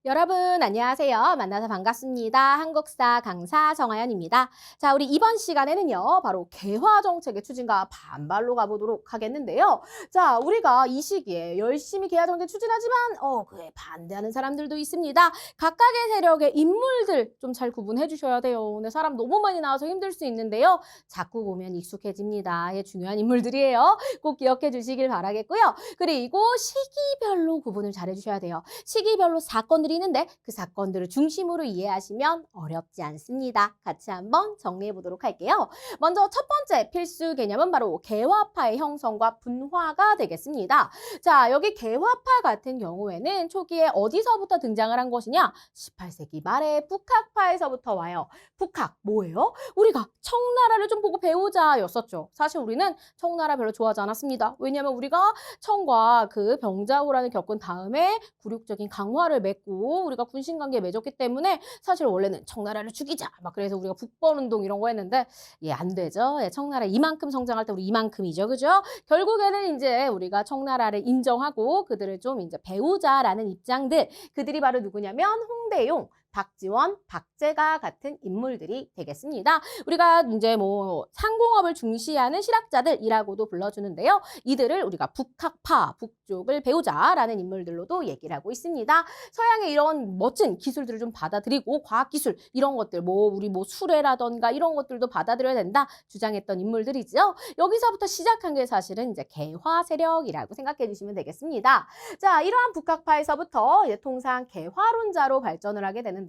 여러분 안녕하세요. 만나서 반갑습니다. 한국사 강사 정하연입니다. 자, 우리 이번 시간에는요. 바로 개화 정책의 추진과 반발로 가보도록 하겠는데요. 자, 우리가 이 시기에 열심히 개화 정책 추진하지만 그에 반대하는 사람들도 있습니다. 각각의 세력의 인물들 좀 잘 구분해 주셔야 돼요. 오늘 사람 너무 많이 나와서 힘들 수 있는데요. 자꾸 보면 익숙해집니다. 예, 중요한 인물들이에요. 꼭 기억해 주시길 바라겠고요. 그리고 시기별로 구분을 잘 해주셔야 돼요. 시기별로 사건들이 있는데 그 사건들을 중심으로 이해하시면 어렵지 않습니다. 같이 한번 정리해 보도록 할게요. 먼저 첫 번째 필수 개념은 바로 개화파의 형성과 분화가 되겠습니다. 자, 여기 개화파 같은 경우에는 초기에 어디서부터 등장을 한 것이냐? 18세기 말에 북학파에서부터 와요. 북학 뭐예요? 우리가 청나라를 좀 보고 배우자였었죠. 사실 우리는 청나라 별로 좋아하지 않았습니다. 왜냐하면 우리가 청과 그 병자호란을 겪은 다음에 굴욕적인 강화를 맺고 우리가 군신관계에 맺었기 때문에 사실 원래는 청나라를 죽이자 막 그래서 우리가 북벌운동 이런 거 했는데 안 되죠. 청나라 이만큼 성장할 때 우리 이만큼이죠. 그죠? 결국에는 이제 우리가 청나라를 인정하고 그들을 좀 이제 배우자라는 입장들 그들이 바로 누구냐면 홍대용 박지원, 박제가 같은 인물들이 되겠습니다. 우리가 이제 뭐 상공업을 중시하는 실학자들이라고도 불러주는데요. 이들을 우리가 북학파, 북쪽을 배우자라는 인물들로도 얘기를 하고 있습니다. 서양의 이런 멋진 기술들을 좀 받아들이고 과학기술 이런 것들 우리 수레라던가 이런 것들도 받아들여야 된다 주장했던 인물들이죠. 여기서부터 시작한 게 사실은 이제 개화 세력이라고 생각해 주시면 되겠습니다. 자, 이러한 북학파에서부터 이제 통상 개화론자로 발전을 하게 되는데요.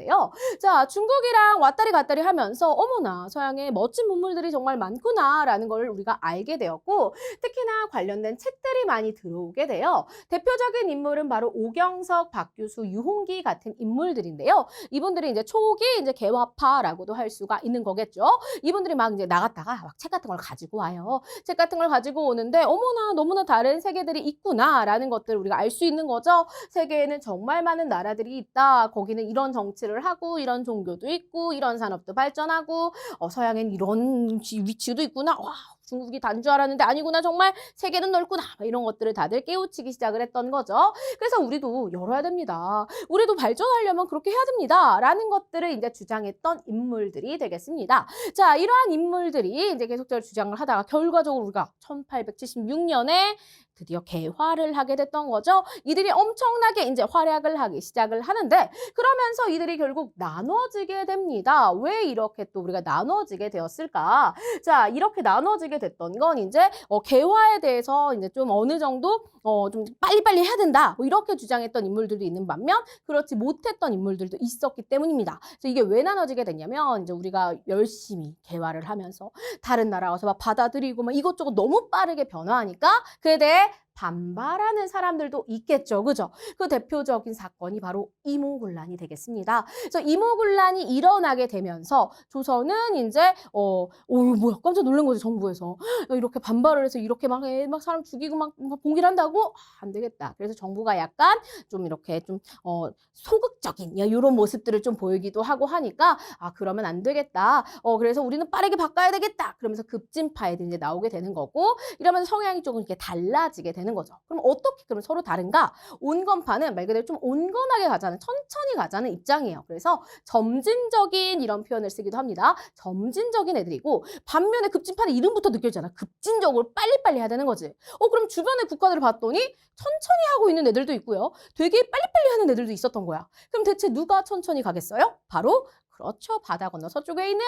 자, 중국이랑 왔다리 갔다리 하면서 어머나 서양의 멋진 문물들이 정말 많구나라는 걸 우리가 알게 되었고 특히나 관련된 책들이 많이 들어오게 돼요. 대표적인 인물은 바로 오경석, 박규수, 유홍기 같은 인물들인데요. 이분들이 이제 초기 이제 개화파라고도 할 수가 있는 거겠죠. 이분들이 막 이제 나갔다가 막 책 같은 걸 가지고 와요. 책 같은 걸 가지고 오는데 어머나 너무나 다른 세계들이 있구나라는 것들을 우리가 알 수 있는 거죠. 세계에는 정말 많은 나라들이 있다. 거기는 이런 정치를 하고 이런 종교도 있고 이런 산업도 발전하고 서양엔 이런 위치도 있구나. 와, 중국이 단 줄 알았는데 아니구나. 정말 세계는 넓구나. 이런 것들을 다들 깨우치기 시작을 했던 거죠. 그래서 우리도 열어야 됩니다. 우리도 발전하려면 그렇게 해야 됩니다. 라는 것들을 이제 주장했던 인물들이 되겠습니다. 자, 이러한 인물들이 이제 계속적으로 주장을 하다가 결과적으로 우리가 1876년에 드디어 개화를 하게 됐던 거죠. 이들이 엄청나게 이제 활약을 하기 시작을 하는데 그러면서 이들이 결국 나눠지게 됩니다. 왜 이렇게 또 우리가 나눠지게 되었을까? 자, 이렇게 나눠지게 됐던 건 이제 개화에 대해서 이제 좀 어느 정도 좀 빨리빨리 해야 된다. 뭐 이렇게 주장했던 인물들도 있는 반면 그렇지 못했던 인물들도 있었기 때문입니다. 그래서 이게 왜 나눠지게 됐냐면 이제 우리가 열심히 개화를 하면서 다른 나라 와서 막 받아들이고 막 이것저것 너무 빠르게 변화하니까 그에 대해 반발하는 사람들도 있겠죠. 그죠? 그 대표적인 사건이 바로 이모군란이 되겠습니다. 그래서 이모군란이 일어나게 되면서 조선은 이제 뭐야 깜짝 놀란 거죠. 정부에서. 이렇게 반발을 해서 이렇게 막 사람 죽이고 막 봉기를 한다고? 안 되겠다. 그래서 정부가 약간 좀 이렇게 좀 소극적인 이런 모습들을 좀 보이기도 하고 하니까 그러면 안 되겠다. 그래서 우리는 빠르게 바꿔야 되겠다. 그러면서 급진파애들이 이제 나오게 되는 거고 이러면서 성향이 조금 이렇게 달라지게 되는 거죠. 그럼 어떻게 그럼 서로 다른가? 온건파는 말 그대로 좀 온건하게 가자는 천천히 가자는 입장이에요. 그래서 점진적인 이런 표현을 쓰기도 합니다. 점진적인 애들이고 반면에 급진파는 이름부터 느껴지잖아. 급진적으로 빨리빨리 해야 되는 거지. 그럼 주변의 국가들을 봤더니 천천히 하고 있는 애들도 있고요. 되게 빨리빨리 하는 애들도 있었던 거야. 그럼 대체 누가 천천히 가겠어요? 바로 그렇죠. 바다 건너 서쪽에 있는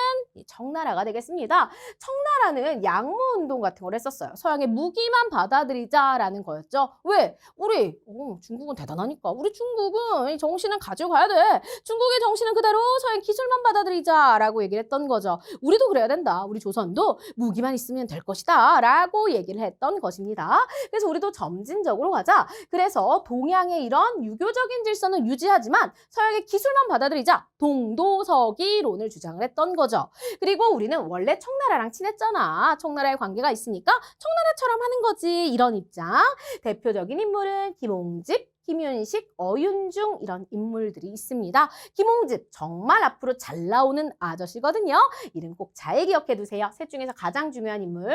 청나라가 되겠습니다. 청나라는 양모운동 같은 걸 했었어요. 서양의 무기만 받아들이자라는 거였죠. 왜? 우리 중국은 대단하니까. 우리 중국은 이 정신은 가져가야 돼. 중국의 정신은 그대로 서양 기술만 받아들이자라고 얘기를 했던 거죠. 우리도 그래야 된다. 우리 조선도 무기만 있으면 될 것이다. 라고 얘기를 했던 것입니다. 그래서 우리도 점진적으로 가자. 그래서 동양의 이런 유교적인 질서는 유지하지만 서양의 기술만 받아들이자. 동도서기론을 주장을 했던 거죠. 그리고 우리는 원래 청나라랑 친했잖아. 청나라의 관계가 있으니까 청나라처럼 하는 거지. 이런 입장. 대표적인 인물은 김홍집, 김윤식, 어윤중 이런 인물들이 있습니다. 김홍집 정말 앞으로 잘 나오는 아저씨거든요. 이름 꼭 잘 기억해 두세요. 셋 중에서 가장 중요한 인물.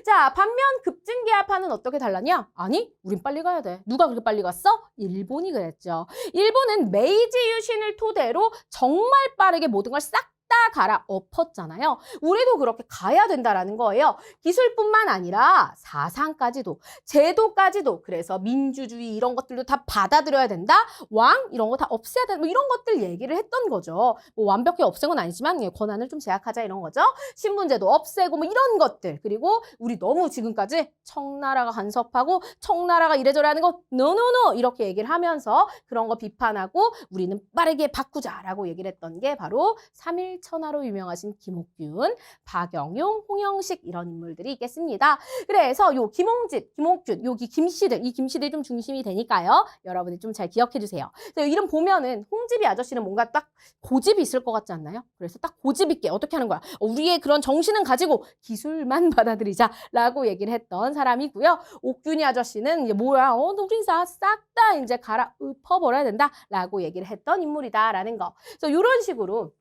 자, 반면 급진계합파는 어떻게 달랐냐? 아니, 우린 빨리 가야 돼. 누가 그렇게 빨리 갔어? 일본이 그랬죠. 일본은 메이지 유신을 토대로 정말 빠르게 모든 걸 싹 다 갈아엎었잖아요. 우리도 그렇게 가야 된다라는 거예요. 기술뿐만 아니라 사상까지도, 제도까지도, 그래서 민주주의 이런 것들도 다 받아들여야 된다. 왕 이런 거 다 없애야 된다. 뭐 이런 것들 얘기를 했던 거죠. 뭐 완벽히 없앤 건 아니지만 권한을 좀 제약하자 이런 거죠. 신분제도 없애고 뭐 이런 것들. 그리고 우리 너무 지금까지 청나라가 간섭하고 청나라가 이래저래 하는 거 노노노 이렇게 얘기를 하면서 그런 거 비판하고 우리는 빠르게 바꾸자라고 얘기를 했던 게 바로 3일 천하로 유명하신 김옥균, 박영용, 홍영식 이런 인물들이 있겠습니다. 그래서 요 김홍집, 김옥균, 여기 김씨들, 이 김씨들이 좀 중심이 되니까요. 여러분이 좀 잘 기억해 주세요. 이름 보면은 홍집이 아저씨는 뭔가 딱 고집이 있을 것 같지 않나요? 그래서 딱 고집 있게 어떻게 하는 거야? 우리의 그런 정신은 가지고 기술만 받아들이자라고 얘기를 했던 사람이고요. 옥균이 아저씨는 이제 뭐야? 우리 싹 다 이제 갈아엎어버려야 된다라고 얘기를 했던 인물이다라는 거. 그래서 이런 식으로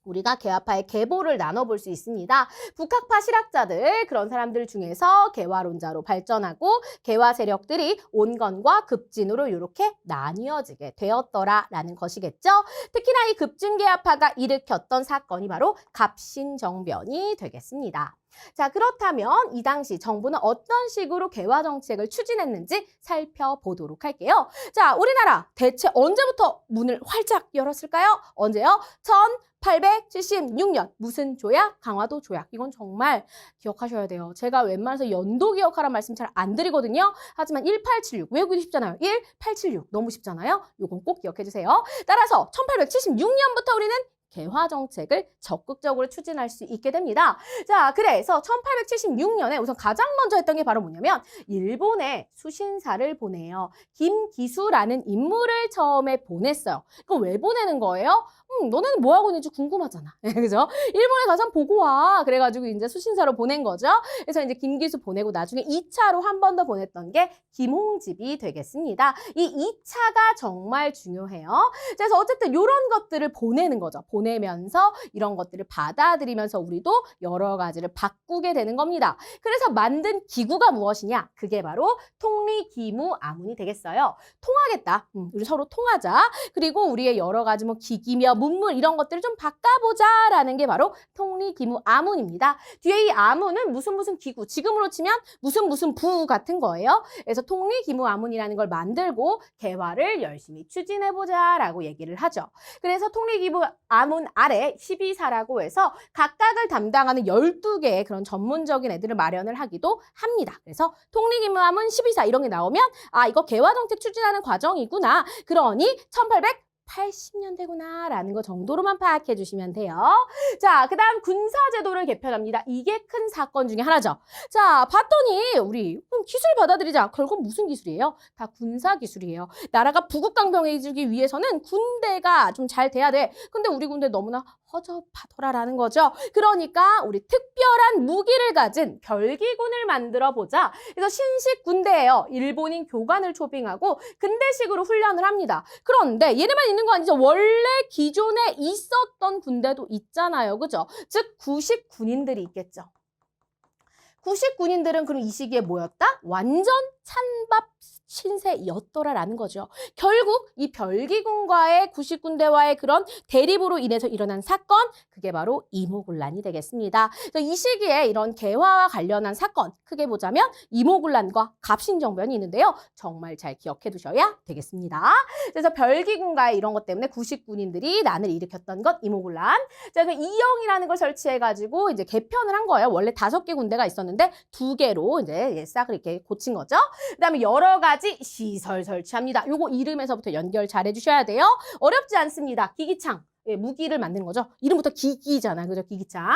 우리가 개화파의 계보를 나눠볼 수 있습니다. 북학파 실학자들 그런 사람들 중에서 개화론자로 발전하고 개화 세력들이 온건과 급진으로 이렇게 나뉘어지게 되었더라라는 것이겠죠. 특히나 이 급진개화파가 일으켰던 사건이 바로 갑신정변이 되겠습니다. 자, 그렇다면 이 당시 정부는 어떤 식으로 개화 정책을 추진했는지 살펴보도록 할게요. 자, 우리나라 대체 언제부터 문을 활짝 열었을까요? 언제요? 1876년 무슨 조약? 강화도 조약. 이건 정말 기억하셔야 돼요. 제가 웬만해서 연도 기억하라는 말씀 잘 안 드리거든요. 하지만 1876 외우기도 쉽잖아요. 1876 너무 쉽잖아요. 이건 꼭 기억해 주세요. 따라서 1876년부터 우리는 개화 정책을 적극적으로 추진할 수 있게 됩니다. 자, 그래서 1876년에 우선 가장 먼저 했던 게 바로 뭐냐면 일본에 수신사를 보내요. 김기수라는 인물을 처음에 보냈어요. 이거 왜 보내는 거예요? 너네는 뭐 하고 있는지 궁금하잖아. 그죠? 일본에 가서 한번 보고 와. 그래가지고 이제 수신사로 보낸 거죠. 그래서 이제 김기수 보내고 나중에 2차로 한 번 더 보냈던 게 김홍집이 되겠습니다. 이 2차가 정말 중요해요. 그래서 어쨌든 이런 것들을 보내는 거죠. 보내면서 이런 것들을 받아들이면서 우리도 여러 가지를 바꾸게 되는 겁니다. 그래서 만든 기구가 무엇이냐? 그게 바로 통리기무아문이 되겠어요. 통하겠다. 우리 서로 통하자. 그리고 우리의 여러 가지 뭐 기기며 문물 이런 것들을 좀 바꿔보자라는 게 바로 통리기무아문입니다. 뒤에 이 아문은 무슨 기구, 지금으로 치면 무슨 부 같은 거예요. 그래서 통리기무아문이라는 걸 만들고 개화를 열심히 추진해보자라고 얘기를 하죠. 그래서 통리기무아문 아래 12사라고 해서 각각을 담당하는 12개의 그런 전문적인 애들을 마련을 하기도 합니다. 그래서 통리기무아문 12사 이런 게 나오면 아, 이거 개화정책 추진하는 과정이구나. 그러니 1880년대구나 라는 거 정도로만 파악해 주시면 돼요. 자, 그 다음 군사제도를 개편합니다. 이게 큰 사건 중에 하나죠. 자, 봤더니 우리 기술 받아들이자. 결국 무슨 기술이에요? 다 군사기술이에요. 나라가 부국강병해지기 위해서는 군대가 좀 잘 돼야 돼. 근데 우리 군대 너무나 허접하더라라는 거죠. 그러니까 우리 특별한 무기를 가진 별기군을 만들어 보자. 그래서 신식 군대예요. 일본인 교관을 초빙하고 근대식으로 훈련을 합니다. 그런데 얘네만 있는 거 아니죠. 원래 기존에 있었던 군대도 있잖아요. 그죠? 즉 구식 군인들이 있겠죠. 구식 군인들은 그럼 이 시기에 뭐였다? 완전 찬밥 신세였더라라는 거죠. 결국 이 별기군과의 구식군대와의 그런 대립으로 인해서 일어난 사건, 그게 바로 이모군란이 되겠습니다. 그래서 이 시기에 이런 개화와 관련한 사건, 크게 보자면 이모군란과 갑신정변이 있는데요. 정말 잘 기억해 두셔야 되겠습니다. 그래서 별기군과의 이런 것 때문에 구식군인들이 난을 일으켰던 것 이모군란. 자, 그래서 이영이라는 걸 설치해가지고 이제 개편을 한 거예요. 원래 5개 군대가 있었는데 2개로 이제 싹을 이렇게 고친 거죠. 그다음에 여러 가지 시설 설치합니다. 요거 이름에서부터 연결 잘 해주셔야 돼요. 어렵지 않습니다. 기기창. 예, 무기를 만드는 거죠. 이름부터 기기잖아요. 그죠? 기기창.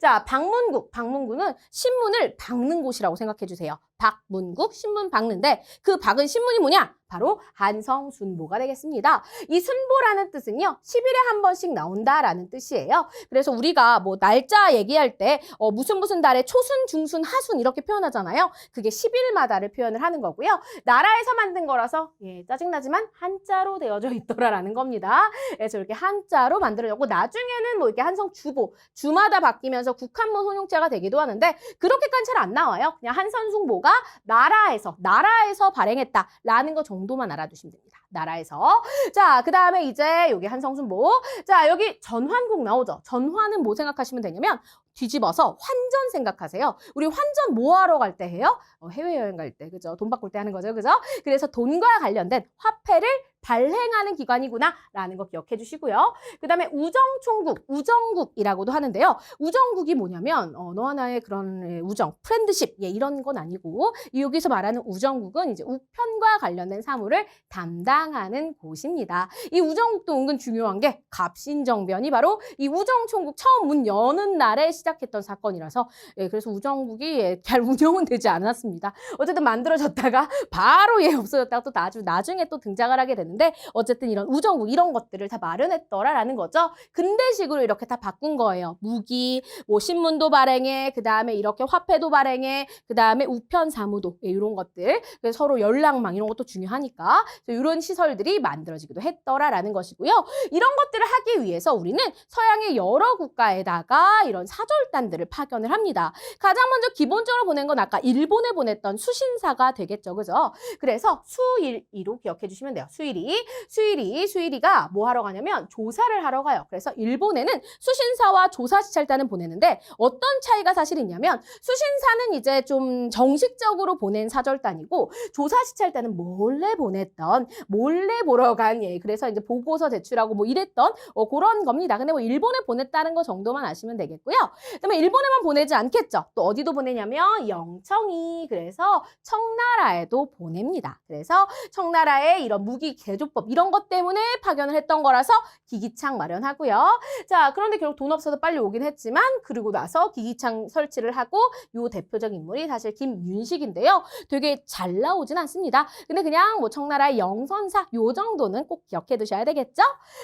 자, 방문국. 방문국은 신문을 박는 곳이라고 생각해 주세요. 박문국, 신문 박는데 그 박은 신문이 뭐냐? 바로 한성순보가 되겠습니다. 이 순보라는 뜻은요, 10일에 한 번씩 나온다라는 뜻이에요. 그래서 우리가 뭐 날짜 얘기할 때 무슨 달에 초순, 중순, 하순 이렇게 표현하잖아요. 그게 10일마다를 표현을 하는 거고요. 나라에서 만든 거라서 짜증나지만 한자로 되어져 있더라라는 겁니다. 그래서 이렇게 한자로 만들어졌고 나중에는 뭐 이렇게 한성주보, 주마다 바뀌면서 국한문 혼용체가 되기도 하는데 그렇게까지 잘 안 나와요. 그냥 한성순보가 나라에서 발행했다라는 거 정도만 알아두시면 됩니다. 나라에서. 자, 그 다음에 이제 여기 한성순보. 자, 여기 전환국 나오죠. 전환은 뭐 생각하시면 되냐면 뒤집어서 환전 생각하세요. 우리 환전 뭐 하러 갈 때 해요? 해외여행 갈 때, 그죠? 돈 바꿀 때 하는 거죠, 그죠? 그래서 돈과 관련된 화폐를 발행하는 기관이구나라는 거 기억해 주시고요. 그 다음에 우정총국, 우정국이라고도 하는데요. 우정국이 뭐냐면 너와 나의 그런 우정, 프렌드십 이런 건 아니고 여기서 말하는 우정국은 이제 우편과 관련된 사무를 담당하는 곳입니다. 이 우정국도 은근 중요한 게 갑신정변이 바로 이 우정총국 처음 문 여는 날에 시작했던 사건이라서 그래서 우정국이 잘 운영은 되지 않았습니다. 어쨌든 만들어졌다가 바로 없어졌다가 또 나중에 또 등장을 하게 되는데 어쨌든 이런 우정국 이런 것들을 다 마련했더라라는 거죠. 근대식으로 이렇게 다 바꾼 거예요. 무기, 뭐 신문도 발행해, 그 다음에 이렇게 화폐도 발행해, 그 다음에 우편 사무도 이런 것들, 그래서 서로 연락망 이런 것도 중요하니까 이런 시설들이 만들어지기도 했더라라는 것이고요. 이런 것들을 하기 위해서 우리는 서양의 여러 국가에다가 이런 사절단들을 파견을 합니다. 가장 먼저 기본적으로 보낸 건 아까 일본에 보냈던 수신사가 되겠죠, 그죠? 그래서 수일이로 기억해 주시면 돼요. 수일이가 뭐 하러 가냐면 조사를 하러 가요. 그래서 일본에는 수신사와 조사 시찰단을 보내는데 어떤 차이가 사실 있냐면 수신사는 이제 좀 정식적으로 보낸 사절단이고 조사 시찰단은 몰래 보러 간 그래서 이제 보고서 제출하고 뭐 이랬던 그런 겁니다. 근데 뭐 일본에 보냈다는 거 정도만 아시면 되겠고요. 그다음에 일본에만 보내지 않겠죠. 또 어디도 보내냐면 영청이, 그래서 청나라에도 보냅니다. 그래서 청나라에 이런 무기 개조법 이런 것 때문에 파견을 했던 거라서 기기창 마련하고요. 자, 그런데 결국 돈 없어서 빨리 오긴 했지만 그리고 나서 기기창 설치를 하고 요 대표적인 인물이 사실 김윤식인데요. 되게 잘 나오진 않습니다. 근데 그냥 뭐 청나라의 영선사 요 정도는 꼭 기억해 두셔야 되겠죠?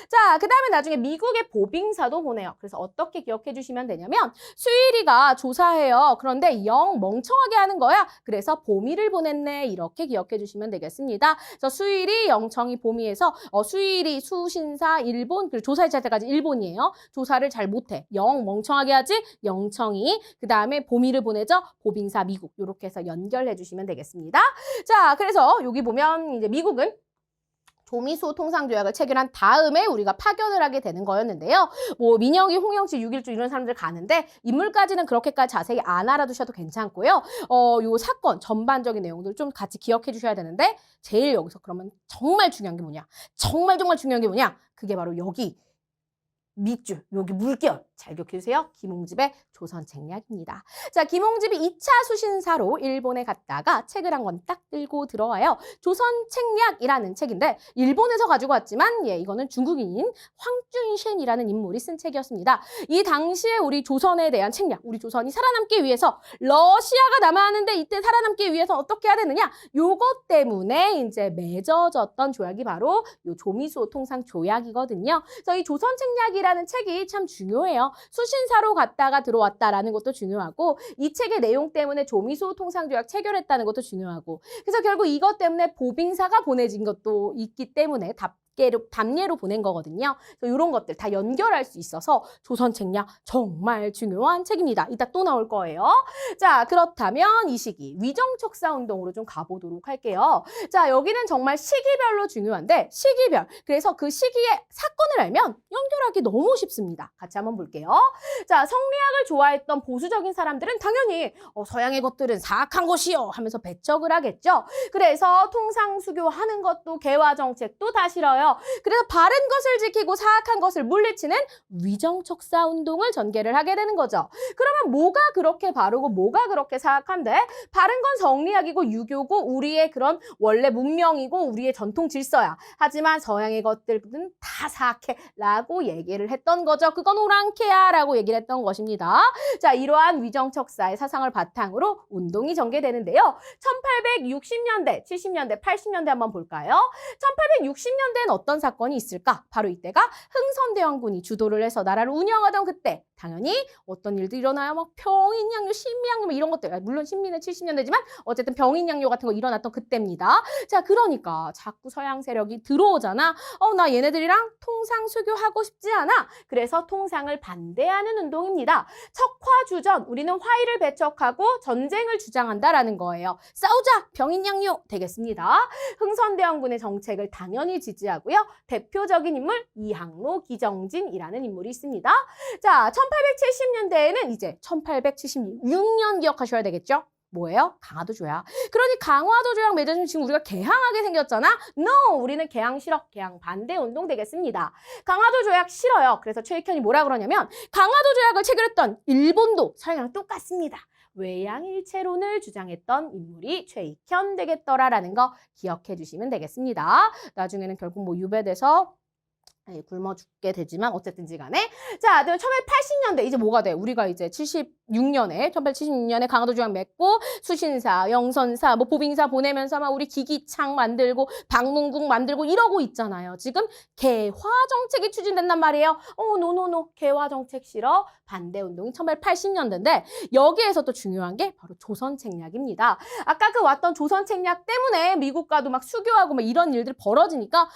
자, 그 다음에 나중에 미국의 보빙사도 보내요. 그래서 어떻게 기억해 주시면 되냐면 수일이가 조사해요. 그런데 영 멍청하게 하는 거야. 그래서 보미를 보냈네. 이렇게 기억해 주시면 되겠습니다. 그래서 수일이 영청이 보미에서 수일이 수신사 일본 그리고 조사할 때까지 일본이에요. 조사를 잘 못해. 영 멍청하게 하지 영청이 그 다음에 보미를 보내죠. 보빙사 미국 이렇게 해서 연결해 주시면 되겠습니다. 자, 그래서 여기 보면 이제 미국은 조미수 통상조약을 체결한 다음에 우리가 파견을 하게 되는 거였는데요. 뭐 민영이, 홍영시, 육일주 이런 사람들 가는데 인물까지는 그렇게까지 자세히 안 알아두셔도 괜찮고요. 요 사건 전반적인 내용들 좀 같이 기억해 주셔야 되는데 제일 여기서 그러면 정말 중요한 게 뭐냐? 정말 중요한 게 뭐냐? 그게 바로 여기 밑줄, 여기 물결 잘 기억해 주세요. 김홍집의 조선책략입니다. 자, 김홍집이 2차 수신사로 일본에 갔다가 책을 한 권 딱 들고 들어와요. 조선책략이라는 책인데 일본에서 가지고 왔지만 이거는 중국인인 황준셴이라는 인물이 쓴 책이었습니다. 이 당시에 우리 조선에 대한 책략, 우리 조선이 살아남기 위해서 러시아가 남아하는데 이때 살아남기 위해서 어떻게 해야 되느냐? 요것 때문에 이제 맺어졌던 조약이 바로 요 조미수 통상 조약이거든요. 그래서 이 조선책략이라는 책이 참 중요해요. 수신사로 갔다가 들어왔다라는 것도 중요하고 이 책의 내용 때문에 조미수 통상조약 체결했다는 것도 중요하고 그래서 결국 이것 때문에 보빙사가 보내진 것도 있기 때문에 답례로 보낸 거거든요. 그래서 이런 것들 다 연결할 수 있어서 조선책략 정말 중요한 책입니다. 이따 또 나올 거예요. 자, 그렇다면 이 시기 위정척사 운동으로 좀 가보도록 할게요. 자, 여기는 정말 시기별로 중요한데 시기별. 그래서 그 시기의 사건을 알면 연결하기 너무 쉽습니다. 같이 한번 볼게요. 자, 성리학을 좋아했던 보수적인 사람들은 당연히 서양의 것들은 사악한 것이요 하면서 배척을 하겠죠. 그래서 통상수교하는 것도 개화정책도 다 싫어요. 그래서 바른 것을 지키고 사악한 것을 물리치는 위정척사 운동을 전개를 하게 되는 거죠. 그러면 뭐가 그렇게 바르고 뭐가 그렇게 사악한데? 바른 건 성리학이고 유교고 우리의 그런 원래 문명이고 우리의 전통 질서야. 하지만 서양의 것들은 다 사사케라고 얘기를 했던 거죠. 그건 오랑캐야라고 얘기를 했던 것입니다. 자, 이러한 위정척사의 사상을 바탕으로 운동이 전개되는데요. 1860년대, 70년대, 80년대 한번 볼까요? 1860년대엔 어떤 사건이 있을까? 바로 이때가 흥선대원군이 주도를 해서 나라를 운영하던 그때 당연히 어떤 일들이 일어나요? 막 병인양요, 신미양요 이런 것들. 물론 신미는 70년대지만 어쨌든 병인양요 같은 거 일어났던 그때입니다. 자, 그러니까 자꾸 서양 세력이 들어오잖아. 나 얘네들이랑 통상 수교하고 싶지 않아. 그래서 통상을 반대하는 운동입니다. 척화주전, 우리는 화의를 배척하고 전쟁을 주장한다라는 거예요. 싸우자, 병인양요 되겠습니다. 흥선대원군의 정책을 당연히 지지하고요. 대표적인 인물 이항로, 기정진이라는 인물이 있습니다. 자, 1870년대에는 이제 1876년 기억하셔야 되겠죠? 뭐예요? 강화도 조약. 그러니 강화도 조약 맺어주면 지금 우리가 개항하게 생겼잖아? No! 우리는 개항 싫어. 개항 반대 운동 되겠습니다. 강화도 조약 싫어요. 그래서 최익현이 뭐라 그러냐면 강화도 조약을 체결했던 일본도 서양이랑 똑같습니다. 외양일체론을 주장했던 인물이 최익현 되겠더라라는 거 기억해 주시면 되겠습니다. 나중에는 결국 뭐 유배돼서 굶어 죽게 되지만 어쨌든지 간에 자, 1880년대 이제 뭐가 돼? 우리가 이제 1876년에 강화도 조약 맺고 수신사, 영선사, 뭐 보빙사 보내면서 막 우리 기기창 만들고 방문국 만들고 이러고 있잖아요. 지금 개화 정책이 추진된단 말이에요. 노노노 개화 정책 싫어. 반대 운동이 1880년대인데 여기에서 또 중요한 게 바로 조선 책략입니다. 아까 그 왔던 조선 책략 때문에 미국과도 막 수교하고 막 이런 일들이 벌어지니까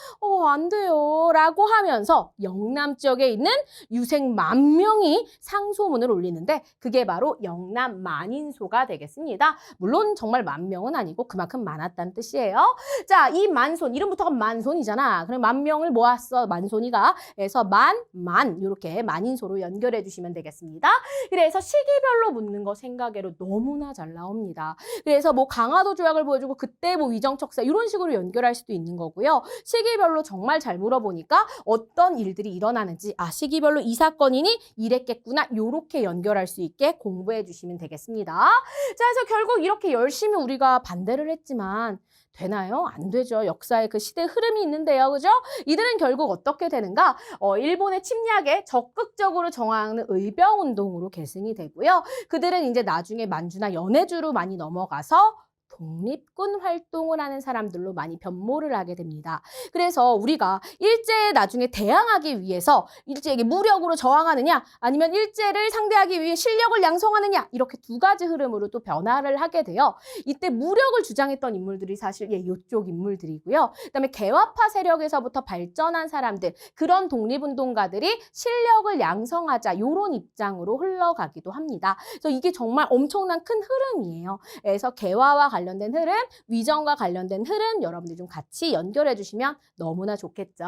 안 돼요 라고 하면서 영남 지역에 있는 유생 10,000명이 상소문을 올리는데 그게 바로 영남 만인소가 되겠습니다. 물론 정말 10,000명은 아니고 그만큼 많았다는 뜻이에요. 자, 이 만손, 이름부터가 만손이잖아. 그럼 10,000명을 모았어, 만손이가. 그래서 만 이렇게 만인소로 연결해 주시면 되겠습니다. 그래서 시기별로 묻는 거 생각외로 너무나 잘 나옵니다. 그래서 뭐 강화도 조약을 보여주고 그때 뭐 위정척사 이런 식으로 연결할 수도 있는 거고요. 시기별로 정말 잘 물어보니까 어떤 일들이 일어나는지 시기별로 이 사건이니 이랬겠구나 요렇게 연결할 수 있게 공부해 주시면 되겠습니다. 자, 그래서 결국 이렇게 열심히 우리가 반대를 했지만 되나요? 안 되죠. 역사의 그 시대 흐름이 있는데요. 그죠? 이들은 결국 어떻게 되는가? 일본의 침략에 적극적으로 저항하는 의병운동으로 계승이 되고요. 그들은 이제 나중에 만주나 연해주로 많이 넘어가서 독립군 활동을 하는 사람들로 많이 변모를 하게 됩니다. 그래서 우리가 일제에 나중에 대항하기 위해서 일제에게 무력으로 저항하느냐 아니면 일제를 상대하기 위해 실력을 양성하느냐 이렇게 두 가지 흐름으로 또 변화를 하게 돼요. 이때 무력을 주장했던 인물들이 사실 이쪽 인물들이고요. 그다음에 개화파 세력에서부터 발전한 사람들 그런 독립운동가들이 실력을 양성하자 이런 입장으로 흘러가기도 합니다. 그래서 이게 정말 엄청난 큰 흐름이에요. 그래서 개화와 관련된 흐름, 위정과 관련된 흐름 여러분들 좀 같이 연결해 주시면 너무나 좋겠죠.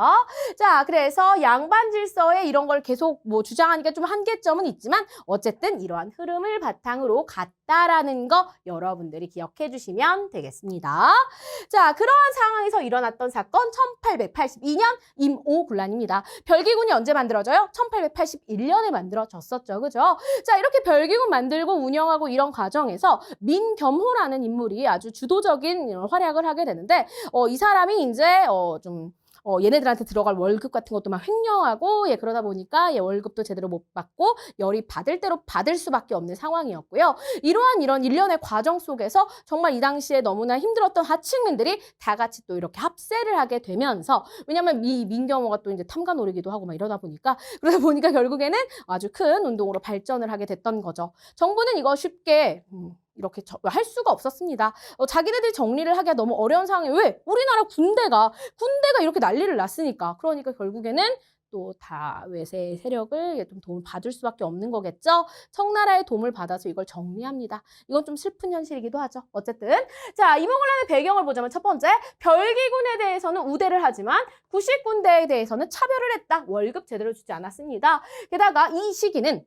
자, 그래서 양반 질서에 이런 걸 계속 뭐 주장하니까 좀 한계점은 있지만 어쨌든 이러한 흐름을 바탕으로 갔다라는 거 여러분들이 기억해 주시면 되겠습니다. 자, 그러한 상황에서 일어났던 사건 1882년 임오군란입니다. 별기군이 언제 만들어져요? 1881년에 만들어졌었죠. 그죠? 자, 이렇게 별기군 만들고 운영하고 이런 과정에서 민겸호라는 인물이 아주 주도적인 활약을 하게 되는데 이 사람이 이제 얘네들한테 들어갈 월급 같은 것도 막 횡령하고 그러다 보니까 월급도 제대로 못 받고 열이 받을 대로 받을 수밖에 없는 상황이었고요. 이런 일련의 과정 속에서 정말 이 당시에 너무나 힘들었던 하층민들이 다 같이 또 이렇게 합세를 하게 되면서 왜냐면 이 민겸호가 또 이제 탐관 노리기도 하고 막 이러다 보니까 그러다 보니까 결국에는 아주 큰 운동으로 발전을 하게 됐던 거죠. 정부는 이거 쉽게 이렇게 할 수가 없었습니다. 자기네들이 정리를 하기가 너무 어려운 상황에 왜? 우리나라 군대가 이렇게 난리를 났으니까. 그러니까 결국에는 또 다 외세 세력을 좀 도움을 받을 수밖에 없는 거겠죠. 청나라의 도움을 받아서 이걸 정리합니다. 이건 좀 슬픈 현실이기도 하죠. 어쨌든 자, 임오군란의 배경을 보자면 첫 번째, 별기군에 대해서는 우대를 하지만 구식군대에 대해서는 차별을 했다. 월급 제대로 주지 않았습니다. 게다가 이 시기는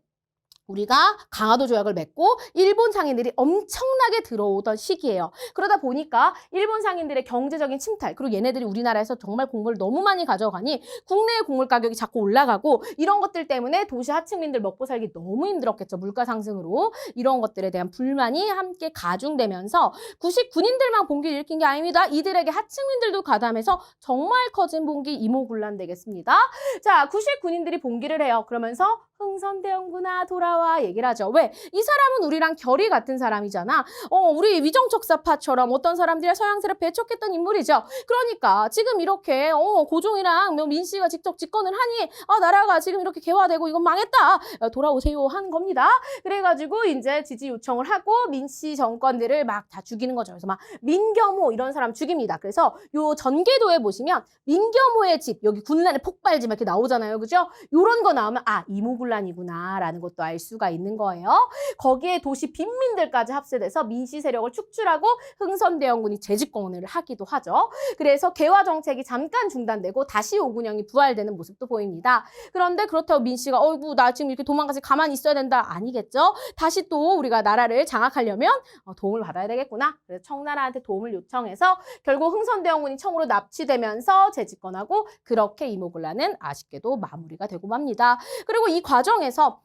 우리가 강화도 조약을 맺고 일본 상인들이 엄청나게 들어오던 시기예요. 그러다 보니까 일본 상인들의 경제적인 침탈, 그리고 얘네들이 우리나라에서 정말 곡물을 너무 많이 가져가니 국내의 곡물 가격이 자꾸 올라가고 이런 것들 때문에 도시 하층민들 먹고 살기 너무 힘들었겠죠. 물가 상승으로. 이런 것들에 대한 불만이 함께 가중되면서 구식 군인들만 봉기를 일으킨 게 아닙니다. 이들에게 하층민들도 가담해서 정말 커진 봉기 이모군란 되겠습니다. 자, 구식 군인들이 봉기를 해요. 그러면서 흥선대원구나 돌아와 얘기를 하죠. 왜? 이 사람은 우리랑 결이 같은 사람이잖아. 우리 위정척사파처럼 어떤 사람들이 서양세를 배척했던 인물이죠. 그러니까 지금 이렇게 고종이랑 민씨가 직접 집권을 하니 나라가 지금 이렇게 개화되고 이건 망했다. 돌아오세요 하는 겁니다. 그래가지고 이제 지지 요청을 하고 민씨 정권들을 막 다 죽이는 거죠. 그래서 막 민겸호 이런 사람 죽입니다. 그래서 요 전개도에 보시면 민겸호의 집 여기 군란의 폭발집 이렇게 나오잖아요. 그죠? 요런 거 나오면 이모군란이구나 라는 것도 알 수가 있는 거예요. 거기에 도시 빈민들까지 합세돼서 민씨 세력을 축출하고 흥선대원군이 재집권을 하기도 하죠. 그래서 개화 정책이 잠깐 중단되고 다시 오군영이 부활되는 모습도 보입니다. 그런데 그렇다고 민씨가 어이구 나 지금 이렇게 도망가서 가만히 있어야 된다 아니겠죠. 다시 또 우리가 나라를 장악하려면 도움을 받아야 되겠구나. 그래서 청나라한테 도움을 요청해서 결국 흥선대원군이 청으로 납치되면서 재집권하고 그렇게 이모군란은 아쉽게도 마무리가 되고 맙니다. 그리고 이 과정에서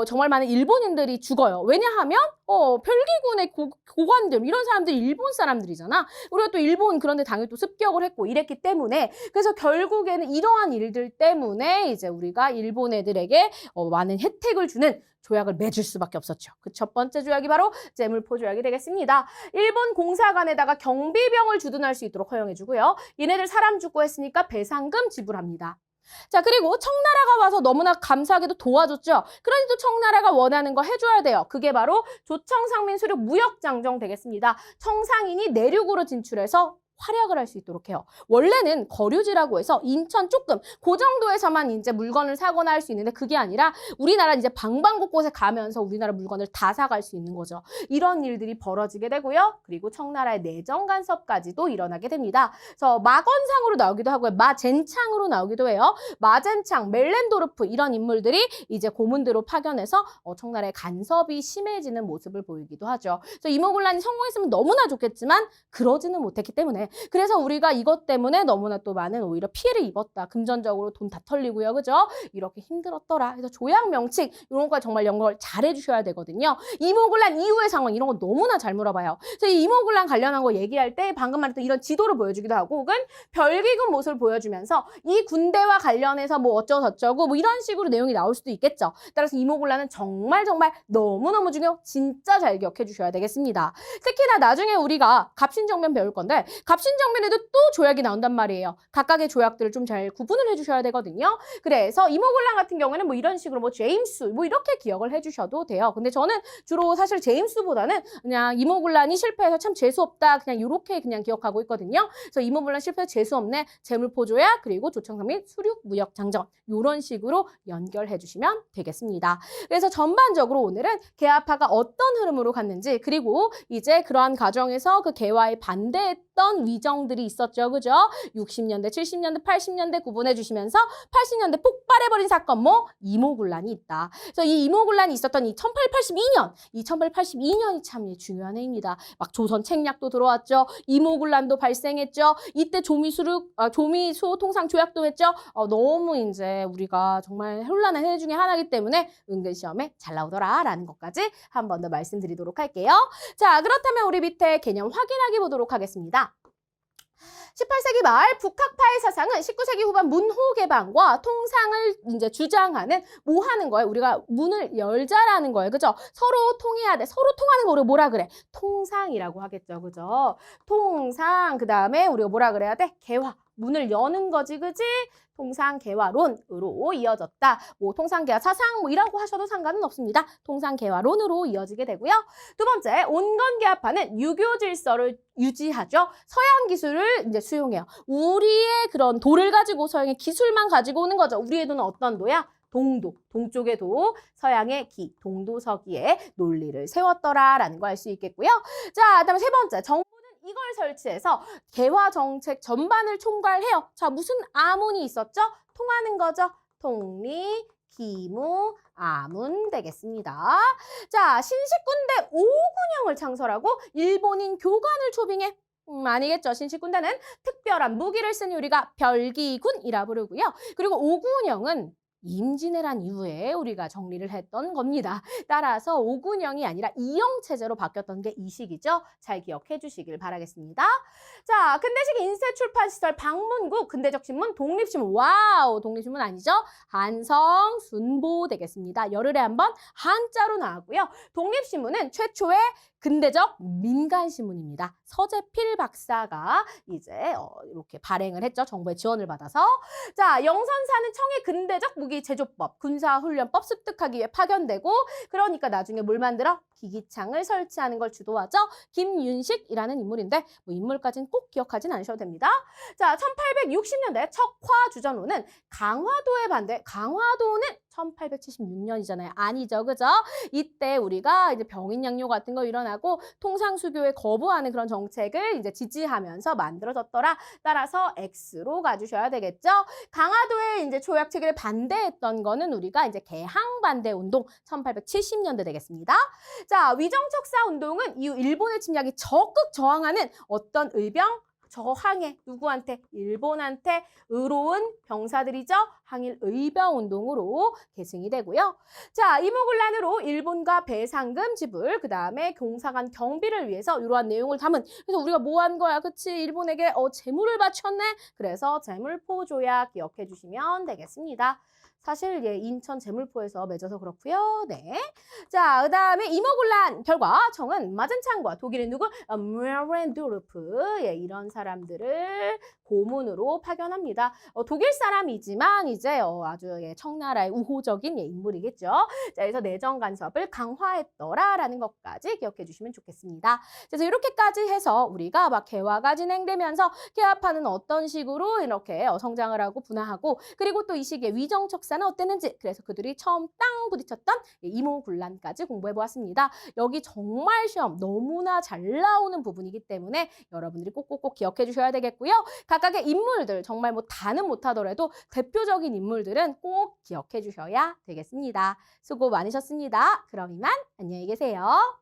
정말 많은 일본인들이 죽어요. 왜냐하면 별기군의 고관들 이런 사람들이 일본 사람들이잖아. 우리가 또 일본 그런데 당연히 또 습격을 했고 이랬기 때문에 그래서 결국에는 이러한 일들 때문에 이제 우리가 일본 애들에게 많은 혜택을 주는 조약을 맺을 수밖에 없었죠. 그 첫 번째 조약이 바로 제물포 조약이 되겠습니다. 일본 공사관에다가 경비병을 주둔할 수 있도록 허용해주고요. 얘네들 사람 죽고 했으니까 배상금 지불합니다. 자, 그리고 청나라가 와서 너무나 감사하게도 도와줬죠. 그러니 또 청나라가 원하는 거 해줘야 돼요. 그게 바로 조청상민 수륙 무역장정 되겠습니다. 청상인이 내륙으로 진출해서 활약을 할 수 있도록 해요. 원래는 거류지라고 해서 인천 조금 그 정도에서만 이제 물건을 사거나 할 수 있는데 그게 아니라 우리나라 이제 방방곳곳에 가면서 우리나라 물건을 다 사갈 수 있는 거죠. 이런 일들이 벌어지게 되고요. 그리고 청나라의 내정 간섭까지도 일어나게 됩니다. 그래서 마건상으로 나오기도 하고요. 마젠창으로 나오기도 해요. 마젠창, 멜렌도르프 이런 인물들이 이제 고문대로 파견해서 청나라의 간섭이 심해지는 모습을 보이기도 하죠. 그래서 이모군란이 성공했으면 너무나 좋겠지만 그러지는 못했기 때문에 그래서 우리가 이것 때문에 너무나 또 많은 오히려 피해를 입었다. 금전적으로 돈 다 털리고요. 그죠? 이렇게 힘들었더라. 그래서 조약 명칭 이런 거 정말 연구를 잘 해주셔야 되거든요. 이모군란 이후의 상황 이런 거 너무나 잘 물어봐요. 그래서 이 이모군란 관련한 거 얘기할 때 방금 말했던 이런 지도를 보여주기도 하고 혹은 별기군 모습을 보여주면서 이 군대와 관련해서 뭐 어쩌고저쩌고 뭐 이런 식으로 내용이 나올 수도 있겠죠. 따라서 이모군란은 정말 너무너무 중요. 진짜 잘 기억해 주셔야 되겠습니다. 특히나 나중에 우리가 갑신정변 배울 건데 갑신정변에도 또 조약이 나온단 말이에요. 각각의 조약들을 좀 잘 구분을 해주셔야 되거든요. 그래서 이모군란 같은 경우에는 뭐 이런 식으로 뭐 제임스 뭐 이렇게 기억을 해주셔도 돼요. 근데 저는 주로 사실 제임스보다는 그냥 이모군란이 실패해서 참 재수없다 그냥 이렇게 그냥 기억하고 있거든요. 그래서 이모군란 실패해서 재수없네 제물포 조약 그리고 조청상민 수륙 무역 장정 이런 식으로 연결해 주시면 되겠습니다. 그래서 전반적으로 오늘은 개화파가 어떤 흐름으로 갔는지 그리고 이제 그러한 과정에서 그 개화에 반대했던 위정들이 있었죠. 그죠? 60년대, 70년대, 80년대 구분해 주시면서 80년대 폭발해버린 사건 뭐 이모군란이 있다. 그래서 이 이모군란이 있었던 이 1882년, 이 1882년이 참 중요한 해입니다. 막 조선 책략도 들어왔죠. 이모군란도 발생했죠. 이때 조미수 통상 조약도 했죠. 너무 이제 우리가 정말 혼란한 해 중에 하나이기 때문에 은근 시험에 잘 나오더라라는 것까지 한 번 더 말씀드리도록 할게요. 자, 그렇다면 우리 밑에 개념 확인하기 보도록 하겠습니다. 18세기 말 북학파의 사상은 19세기 후반 문호 개방과 통상을 이제 주장하는 뭐 하는 거예요? 우리가 문을 열자라는 거예요. 그죠? 서로 통해야 돼. 서로 통하는 거 우리가 뭐라 그래? 통상이라고 하겠죠. 그죠? 통상. 그다음에 우리가 뭐라 그래야 돼? 개화. 문을 여는 거지. 그지? 통상개화론으로 이어졌다. 뭐 통상개화 사상 뭐 이라고 하셔도 상관은 없습니다. 통상개화론으로 이어지게 되고요. 두 번째, 온건개화파는 유교 질서를 유지하죠. 서양 기술을 이제 수용해요. 우리의 그런 도를 가지고 서양의 기술만 가지고 오는 거죠. 우리의 도는 어떤 도야? 동도, 동쪽의 도, 서양의 기, 동도서기에 논리를 세웠더라라는 거 알 수 있겠고요. 자, 그다음에 세 번째, 정부는 이걸 설치해서 개화 정책 전반을 총괄해요. 자, 무슨 아문이 있었죠? 통하는 거죠. 통리, 기무, 아문 되겠습니다. 자, 신식군대 오군영을 창설하고 일본인 교관을 초빙해 아니겠죠. 신식군대는 특별한 무기를 쓴 우리가 별기군이라 부르고요. 그리고 오군영은 임진왜란 이후에 우리가 정리를 했던 겁니다. 따라서 오군영이 아니라 이영체제로 바뀌었던 게 이 시기죠. 잘 기억해 주시길 바라겠습니다. 자, 근대식 인쇄출판시설 방문국, 근대적 신문, 독립신문. 와우, 독립신문 아니죠? 한성, 순보 되겠습니다. 열흘에 한 번 한자로 나왔고요. 독립신문은 최초의 근대적 민간신문입니다. 서재필 박사가 이제 이렇게 발행을 했죠. 정부의 지원을 받아서. 자, 영선사는 청해 근대적 무기 제조법, 군사훈련법 습득하기 위해 파견되고 그러니까 나중에 뭘 만들어? 기기창을 설치하는 걸 주도하죠. 김윤식이라는 인물인데 뭐 인물까지는 꼭 기억하진 않으셔도 됩니다. 자, 1860년대 척화 주전호는 강화도에 반대, 강화도는 1876년이잖아요. 아니죠, 그죠? 이때 우리가 이제 병인 양요 같은 거 일어나고 통상수교에 거부하는 그런 정책을 이제 지지하면서 만들어졌더라. 따라서 X로 가주셔야 되겠죠? 강화도에 이제 조약 체결에 반대했던 거는 우리가 이제 개항 반대 운동 1870년대 되겠습니다. 자, 위정척사 운동은 이후 일본의 침략에 적극 저항하는 어떤 의병 저항해 누구한테? 일본한테 의로운 병사들이죠. 항일 의병 운동으로 계승이 되고요. 자, 이모군란으로 일본과 배상금 지불, 그다음에 공사관 경비를 위해서 이러한 내용을 담은. 그래서 우리가 뭐 한 거야? 그치? 일본에게 재물을 바쳤네. 그래서 재물포 조약 기억해 주시면 되겠습니다. 사실 인천 제물포에서 맺어서 그렇고요. 네. 자, 그다음에 이모군란 결과 청은 마젠창과 독일의 누구? 메렌도르프 이런 사람들을 고문으로 파견합니다. 독일 사람이지만 이제 아주 청나라의 우호적인 인물이겠죠. 자, 그래서 내정 간섭을 강화했더라라는 것까지 기억해 주시면 좋겠습니다. 그래서 이렇게까지 해서 우리가 막 개화가 진행되면서 개화파는 어떤 식으로 이렇게 성장을 하고 분화하고 그리고 또 이 시기에 위정척사는 어땠는지 그래서 그들이 처음 땅 부딪혔던 이모군란까지 공부해 보았습니다. 여기 정말 시험 너무나 잘 나오는 부분이기 때문에 여러분들이 꼭꼭꼭 기억해 주셔야 되겠고요. 각각의 인물들 정말 뭐 다는 못하더라도 대표적인 인물들은 꼭 기억해 주셔야 되겠습니다. 수고 많으셨습니다. 그럼 이만 안녕히 계세요.